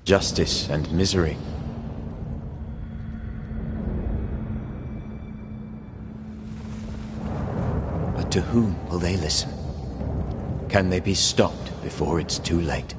justice and misery. But to whom will they listen? Can they be stopped before it's too late?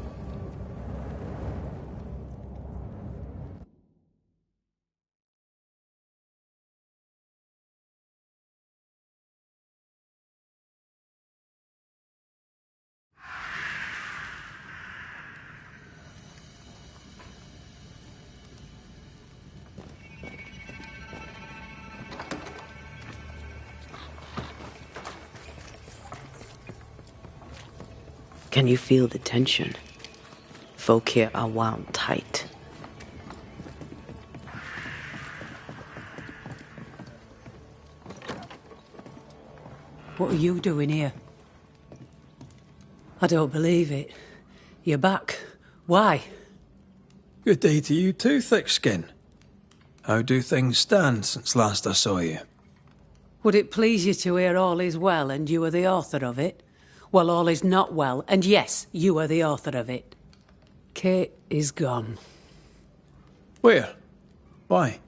Can you feel the tension? Folk here are wound tight. What are you doing here? I don't believe it. You're back. Why? Good day to you too, Thickskin. How do things stand since last I saw you? Would it please you to hear all is well and you are the author of it? Well, all is not well, and yes, you are the author of it. Kate is gone. Where? Why?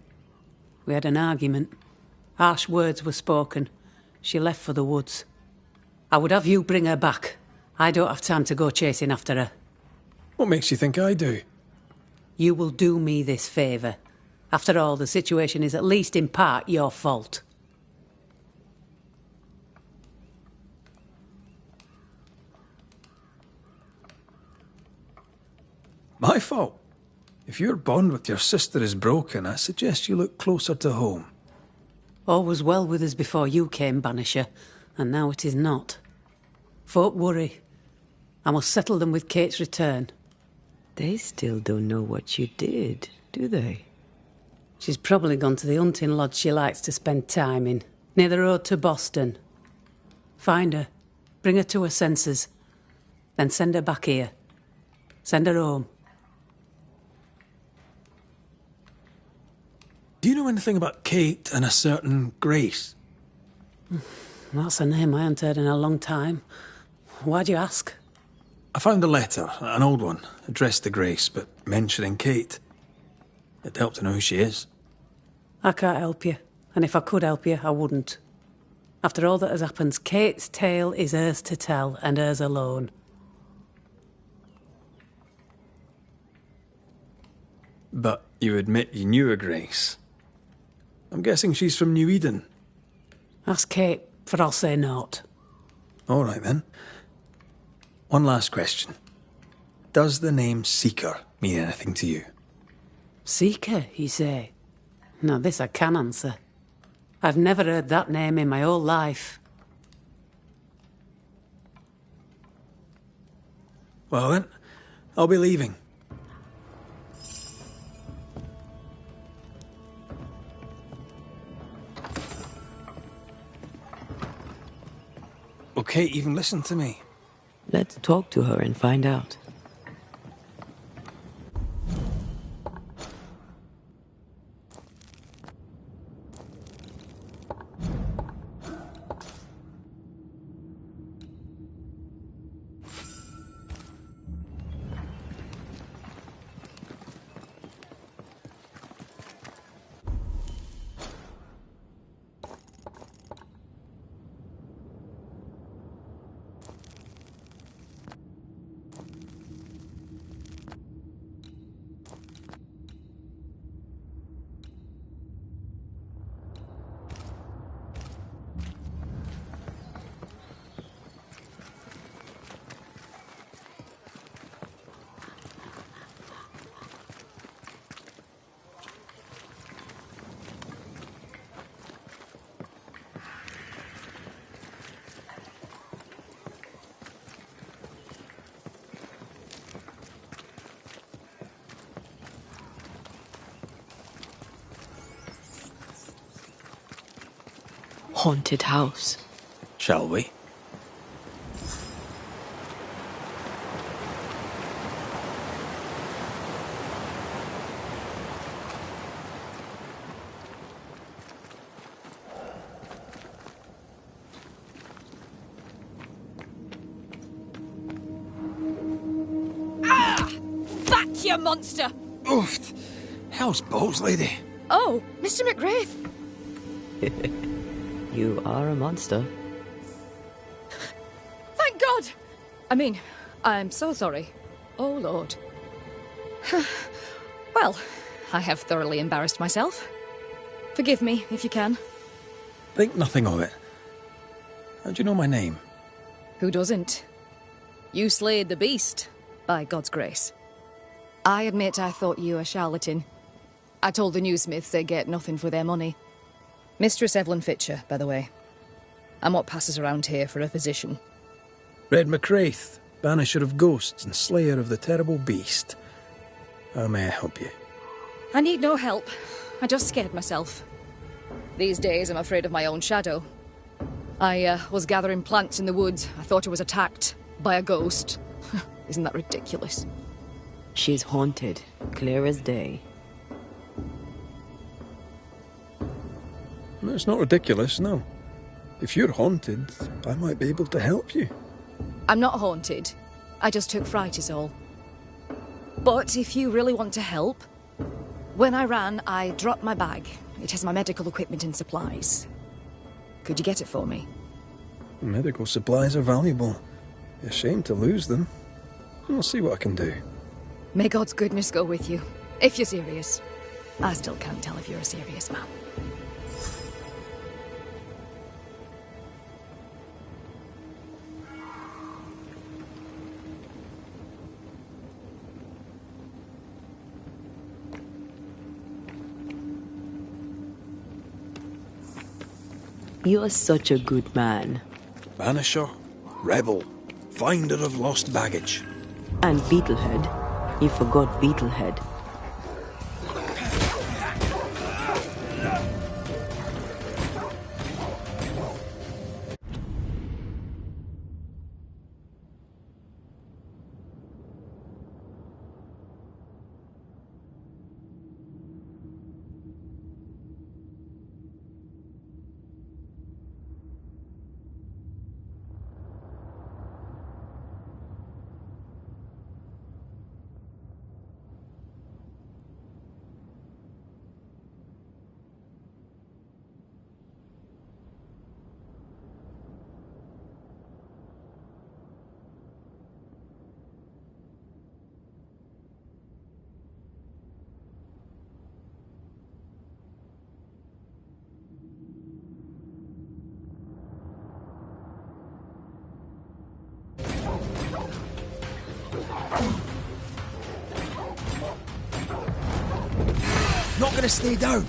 We had an argument. Harsh words were spoken. She left for the woods. I would have you bring her back. I don't have time to go chasing after her. What makes you think I do? You will do me this favour. After all, the situation is at least in part your fault. My fault? If your bond with your sister is broken, I suggest you look closer to home. All was well with us before you came, Banisher, and now it is not. Folk worry. I must settle them with Kate's return. They still don't know what you did, do they? She's probably gone to the hunting lodge she likes to spend time in, near the road to Boston. Find her, bring her to her senses, then send her back here. Send her home. Do you know anything about Kate and a certain Grace? That's a name I haven't heard in a long time. Why'd you ask? I found a letter, an old one, addressed to Grace, but mentioning Kate. It'd help to know who she is. I can't help you, and if I could help you, I wouldn't. After all that has happened, Kate's tale is hers to tell, and hers alone. But you admit you knew a Grace. I'm guessing she's from New Eden. Ask Kate, for I'll say naught. All right, then. One last question. Does the name Seeker mean anything to you? Seeker, you say? Now this I can answer. I've never heard that name in my whole life. Well then, I'll be leaving. Will Kate even listen to me? Let's talk to her and find out. Haunted house. Shall we? back, you monster! Oof! Hell's balls, lady. Oh, Mr. McGrath. You are a monster. Thank God! I mean, I'm so sorry. Oh, Lord. Well, I have thoroughly embarrassed myself. Forgive me, if you can. Think nothing of it. How do you know my name? Who doesn't? You slayed the beast, by God's grace. I admit I thought you a charlatan. I told the newsmiths they get nothing for their money. Mistress Evelyn Fitcher, by the way. I'm what passes around here for a physician. Red McCraith, Banisher of Ghosts and Slayer of the Terrible Beast. How may I help you? I need no help. I just scared myself. These days I'm afraid of my own shadow. I was gathering plants in the woods. I thought I was attacked by a ghost. Isn't that ridiculous? She's haunted, clear as day. No, it's not ridiculous, no. If you're haunted, I might be able to help you. I'm not haunted. I just took fright is all. But if you really want to help, when I ran, I dropped my bag. It has my medical equipment and supplies. Could you get it for me? Medical supplies are valuable. Be a shame to lose them. I'll see what I can do. May God's goodness go with you, if you're serious. I still can't tell if you're a serious man. You are such a good man. Banisher, rebel, finder of lost baggage. And Beetlehead. You forgot Beetlehead. Not gonna stay down.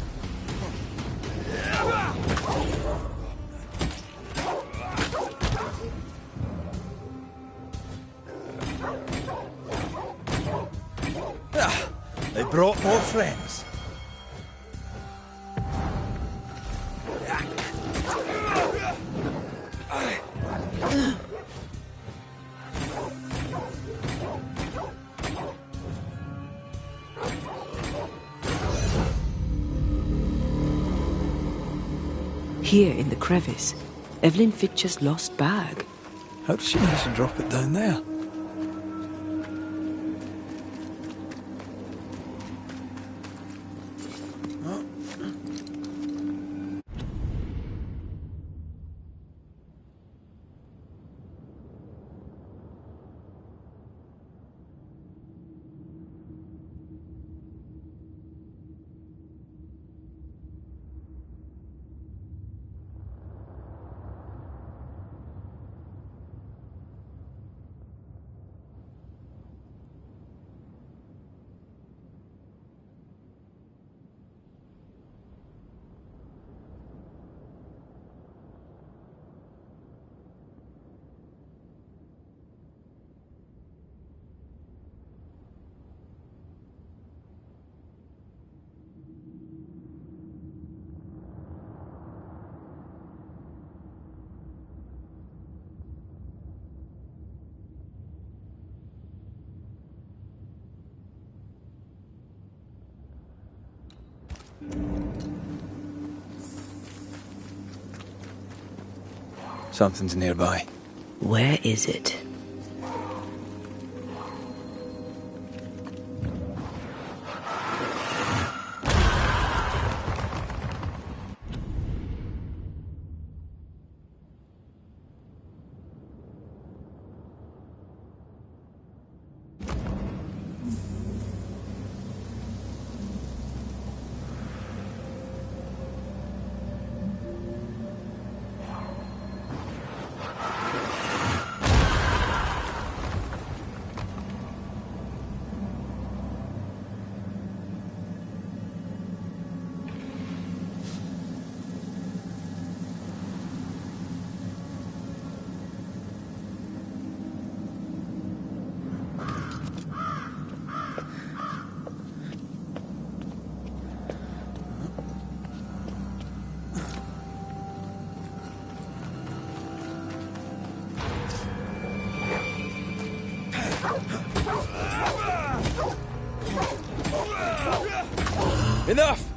They brought more friends. Here in the crevice, Evelyn Fitcher's lost bag. How did she manage to drop it down there? Something's nearby. Where is it? Enough!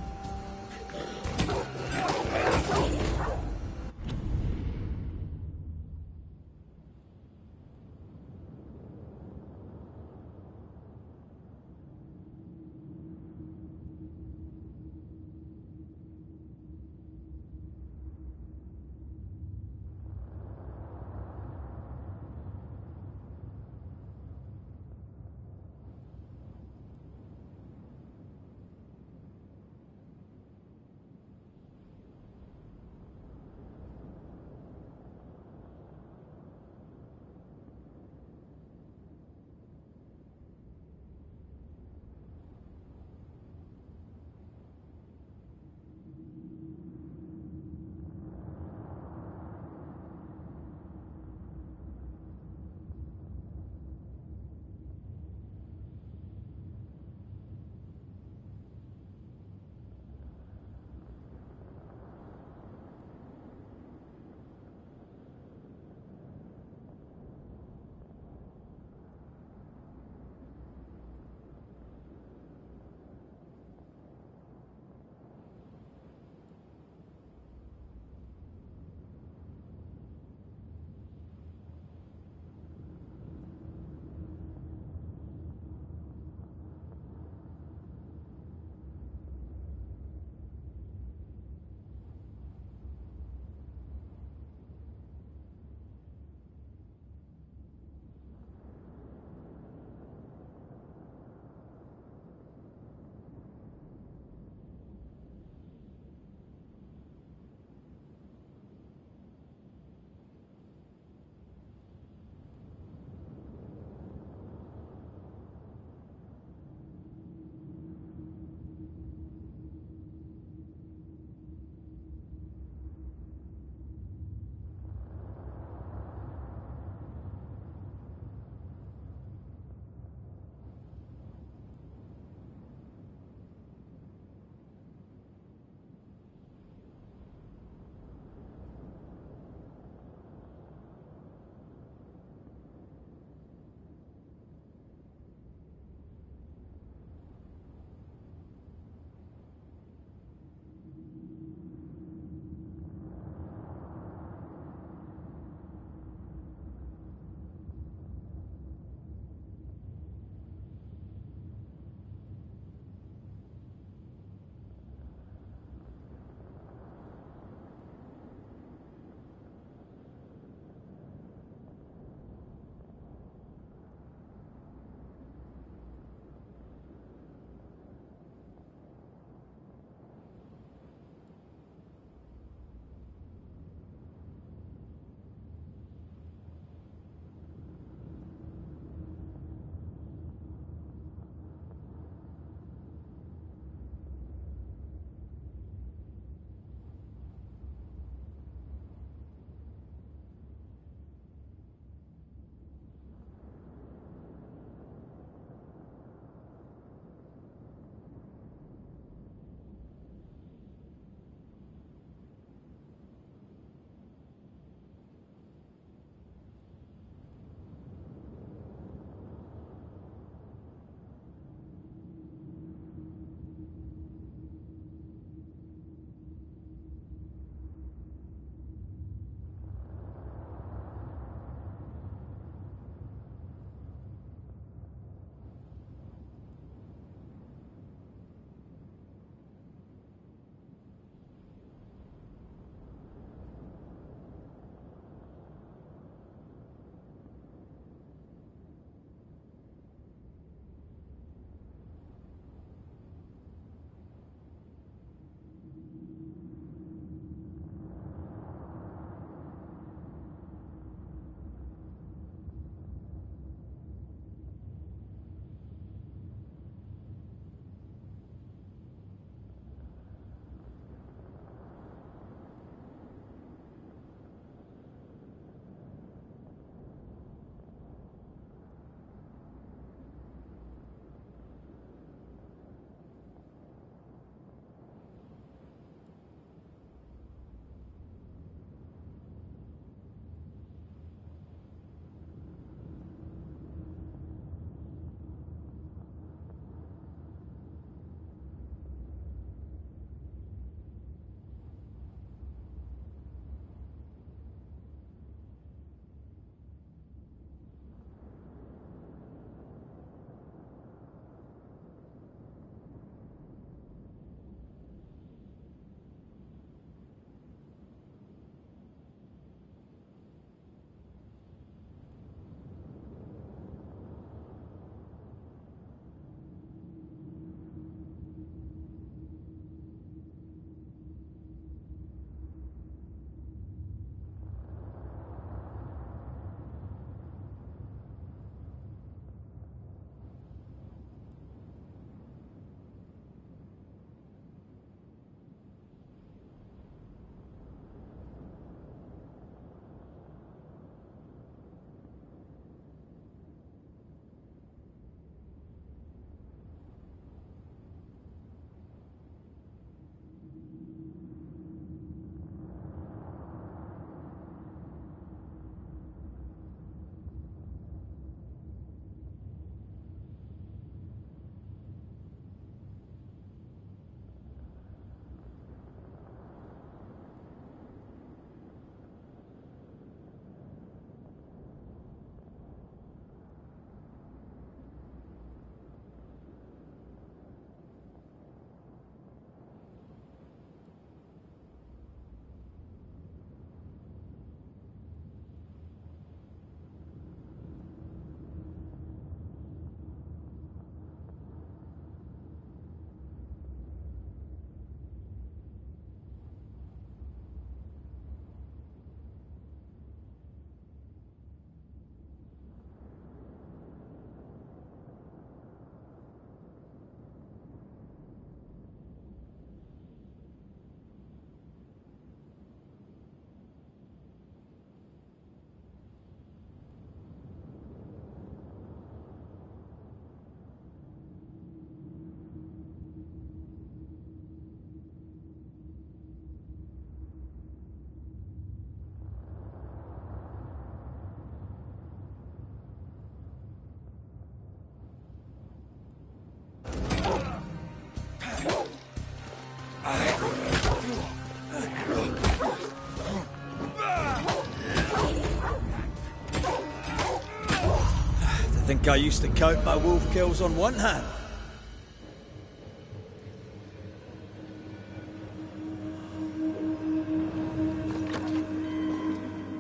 think I used to count my wolf kills on one hand.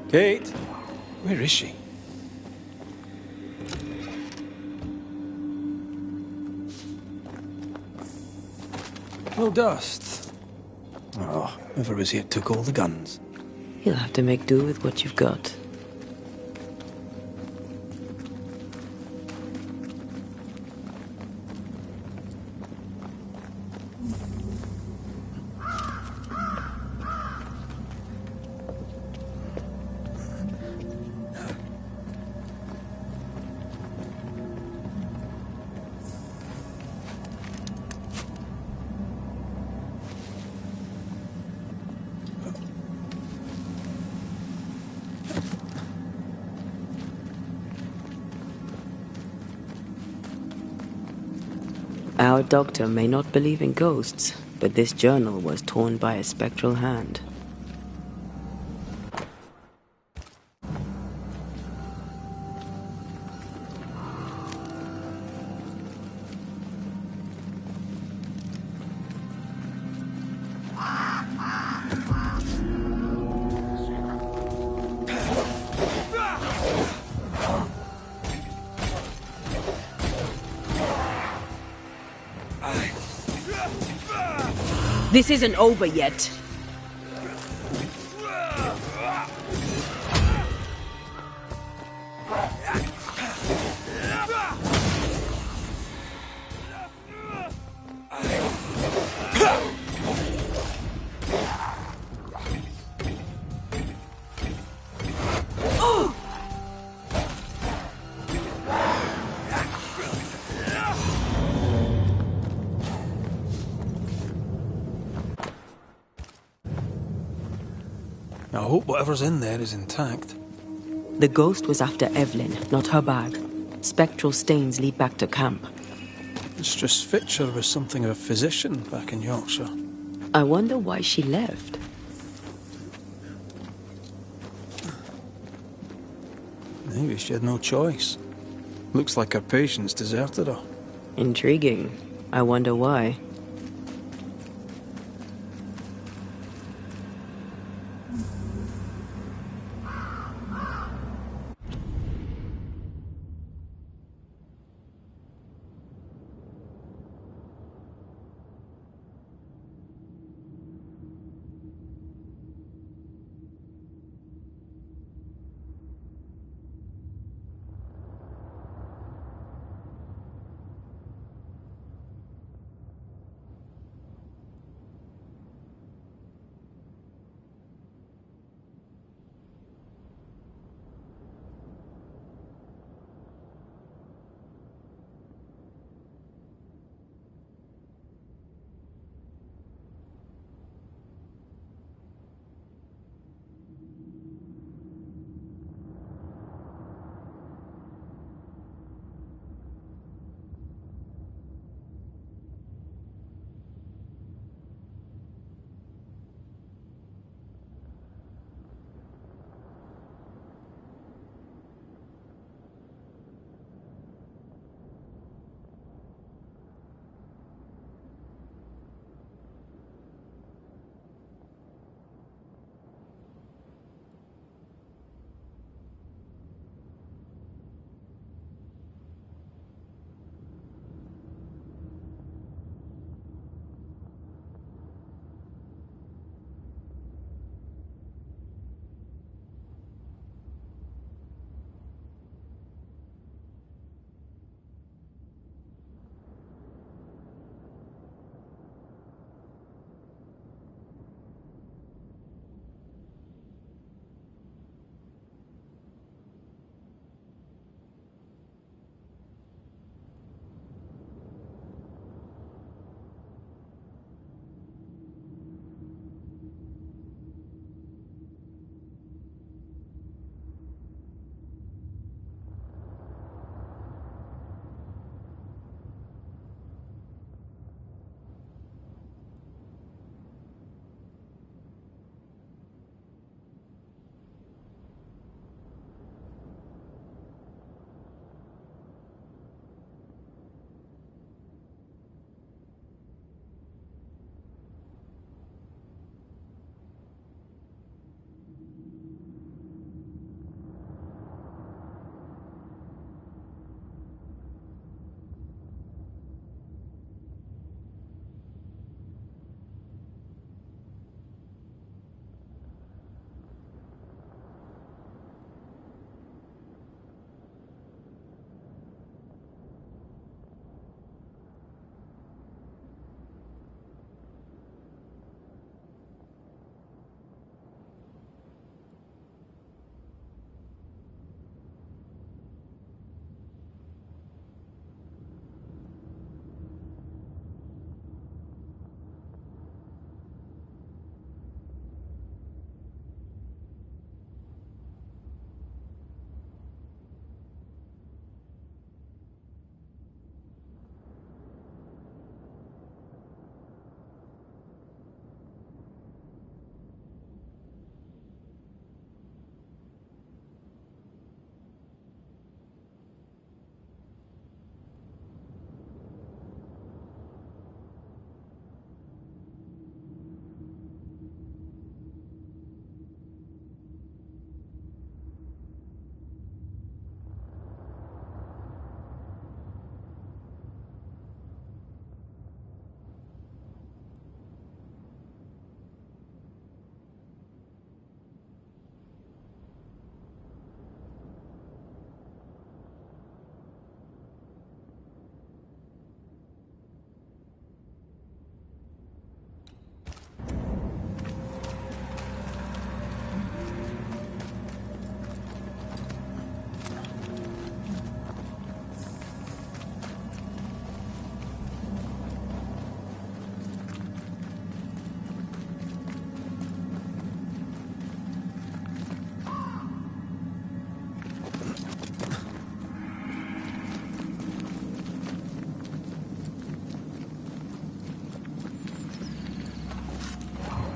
Kate, where is she? No dust. Oh, whoever was here took all the guns. You'll have to make do with what you've got. Our doctor may not believe in ghosts, but this journal was torn by a spectral hand. This isn't over yet. I hope whatever's in there is intact. The ghost was after Evelyn, not her bag. Spectral stains lead back to camp. Mistress Fitcher was something of a physician back in Yorkshire. I wonder why she left. Maybe she had no choice. Looks like her patients deserted her. Intriguing. I wonder why.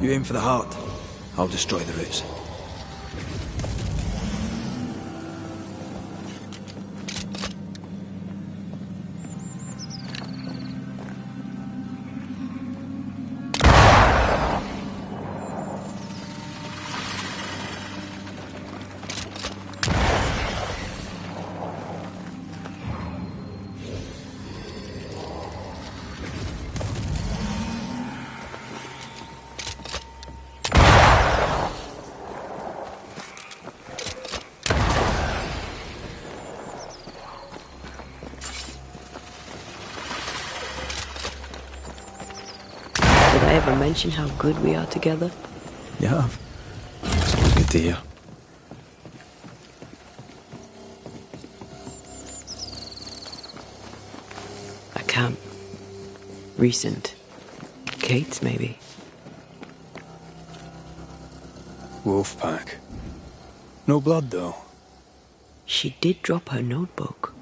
You aim for the heart. I'll destroy the roots. Did I ever mention how good we are together? You have. It's always good to hear. A camp. Recent. Kate's, maybe. Wolf pack. No blood, though. She did drop her notebook.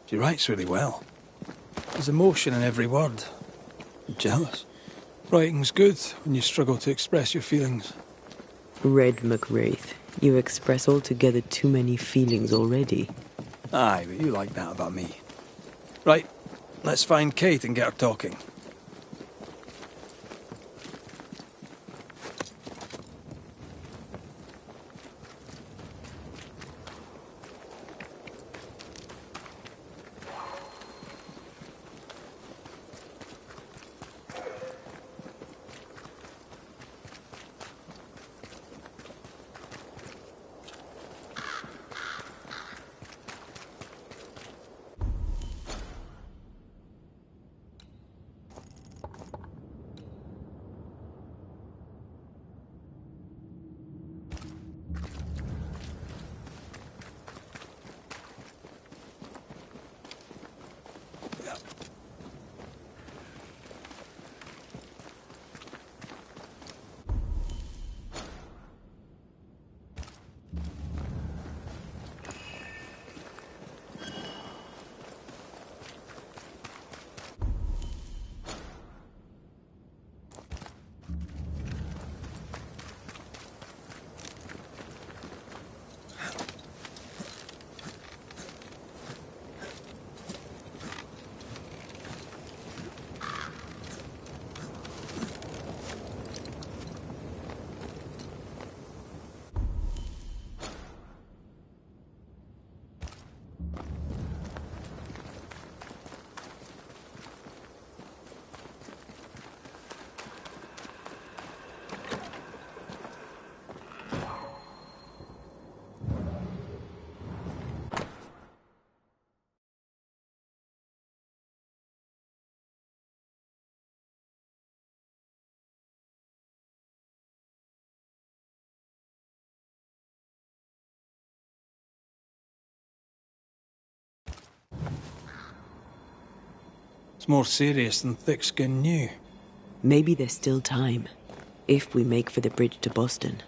She writes really well. There's emotion in every word. I'm jealous. Writing's good when you struggle to express your feelings. Red McWraith, you express altogether too many feelings already. Aye, but you like that about me. Right, let's find Kate and get her talking. It's more serious than thick-skinned knew. Maybe there's still time, if we make for the bridge to Boston.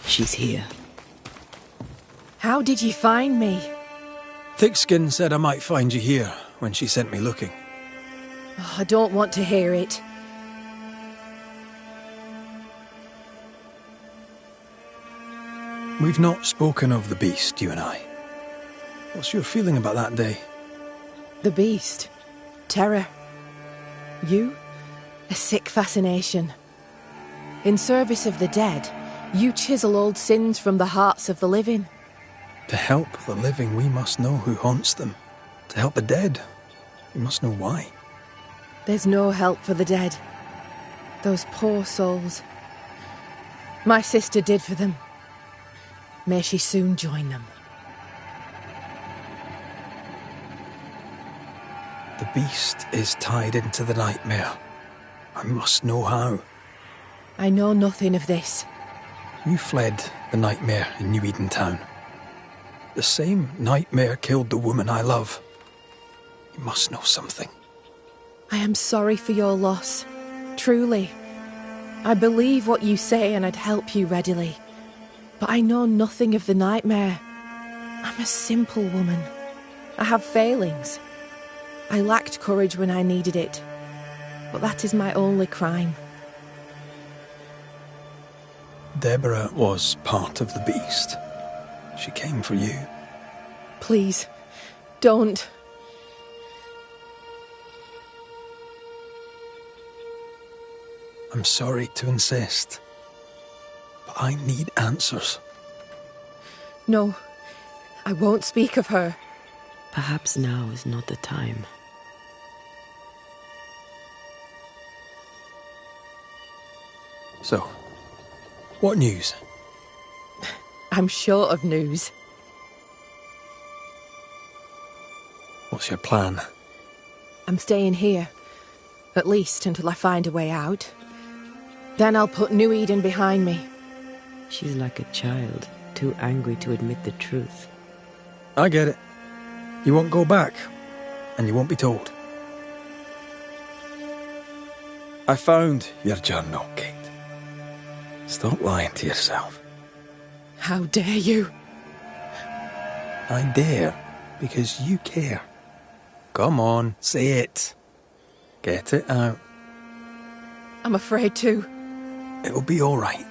She's here. How did you find me? Thickskin said I might find you here when she sent me looking. Oh, I don't want to hear it. We've not spoken of the beast, you and I. What's your feeling about that day? The beast. Terror. You? A sick fascination. In service of the dead, you chisel old sins from the hearts of the living. To help the living, we must know who haunts them. To help the dead, we must know why. There's no help for the dead. Those poor souls. My sister did for them. May she soon join them. The beast is tied into the nightmare. I must know how. I know nothing of this. You fled the nightmare in New Eden Town. The same nightmare killed the woman I love. You must know something. I am sorry for your loss. Truly. I believe what you say and I'd help you readily. But I know nothing of the nightmare. I'm a simple woman. I have failings. I lacked courage when I needed it. But that is my only crime. Deborah was part of the beast. She came for you. Please, don't. I'm sorry to insist, but I need answers. No, I won't speak of her. Perhaps now is not the time. So, what news? I'm short of news. What's your plan? I'm staying here. At least until I find a way out. Then I'll put New Eden behind me. She's like a child, too angry to admit the truth. I get it. You won't go back, and you won't be told. I found your journal, Kate. Stop lying to yourself. How dare you? I dare, because you care. Come on, say it. Get it out. I'm afraid to. It'll be all right.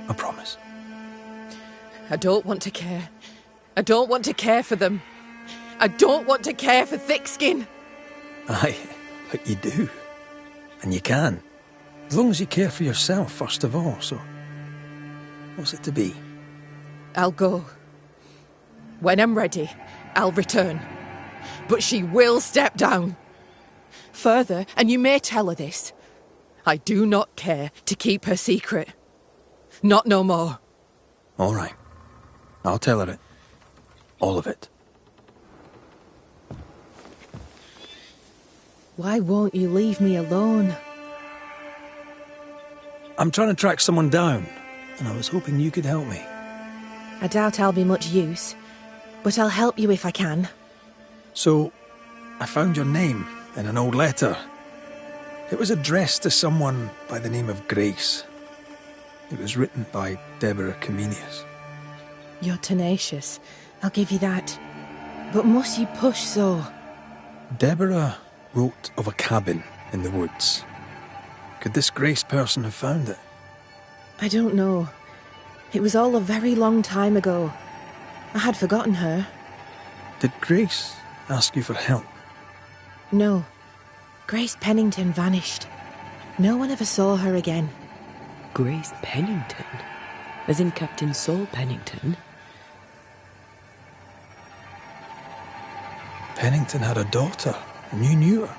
I promise. I don't want to care. I don't want to care for them. I don't want to care for Thickskin. Aye, but you do. And you can. As long as you care for yourself, first of all, so... What's it to be? I'll go. When I'm ready, I'll return. But she will step down. Further, and you may tell her this, I do not care to keep her secret. Not no more. All right. I'll tell her it. All of it. Why won't you leave me alone? I'm trying to track someone down, and I was hoping you could help me. I doubt I'll be much use, but I'll help you if I can. So, I found your name in an old letter. It was addressed to someone by the name of Grace. It was written by Deborah Comenius. You're tenacious, I'll give you that. But must you push so? Deborah wrote of a cabin in the woods. Could this Grace person have found it? I don't know. It was all a very long time ago. I had forgotten her. Did Grace ask you for help? No. Grace Pennington vanished. No one ever saw her again. Grace Pennington? As in Captain Saul Pennington? Pennington had a daughter, and you knew her.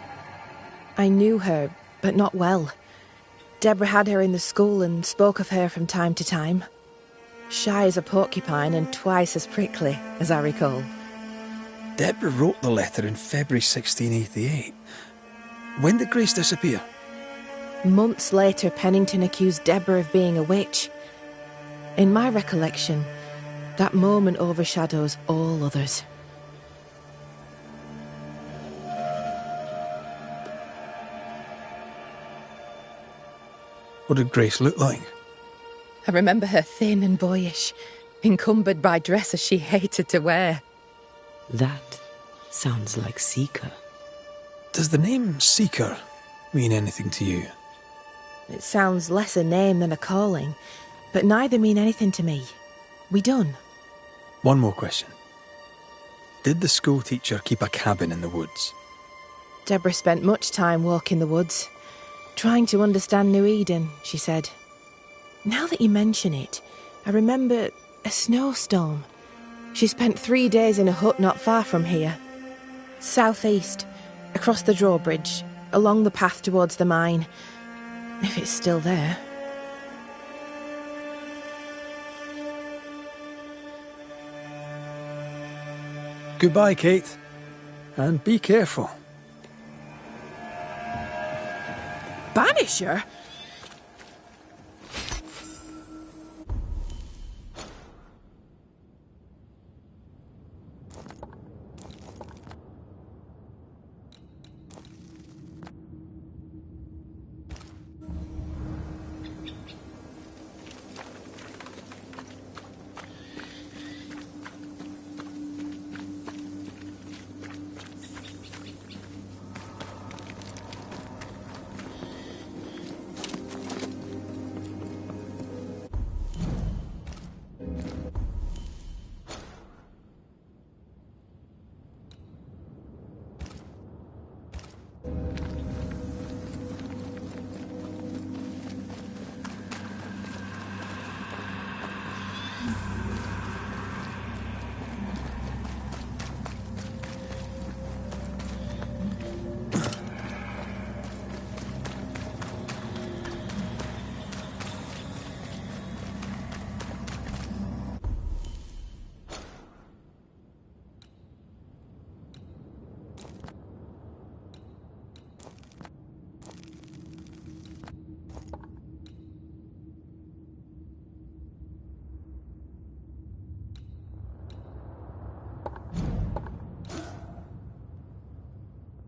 I knew her, but not well. Deborah had her in the school and spoke of her from time to time. Shy as a porcupine and twice as prickly, as I recall. Deborah wrote the letter in February 1688. When did Grace disappear? Months later, Pennington accused Deborah of being a witch. In my recollection, that moment overshadows all others. What did Grace look like? I remember her thin and boyish, encumbered by dresses she hated to wear. That sounds like Seeker. Does the name Seeker mean anything to you? It sounds less a name than a calling, but neither mean anything to me. We done. One more question. Did the schoolteacher keep a cabin in the woods? Deborah spent much time walking the woods, trying to understand New Eden, she said. Now that you mention it, I remember a snowstorm. She spent 3 days in a hut not far from here. Southeast, across the drawbridge, along the path towards the mine. If it's still there. Goodbye, Kate. And be careful. Banisher?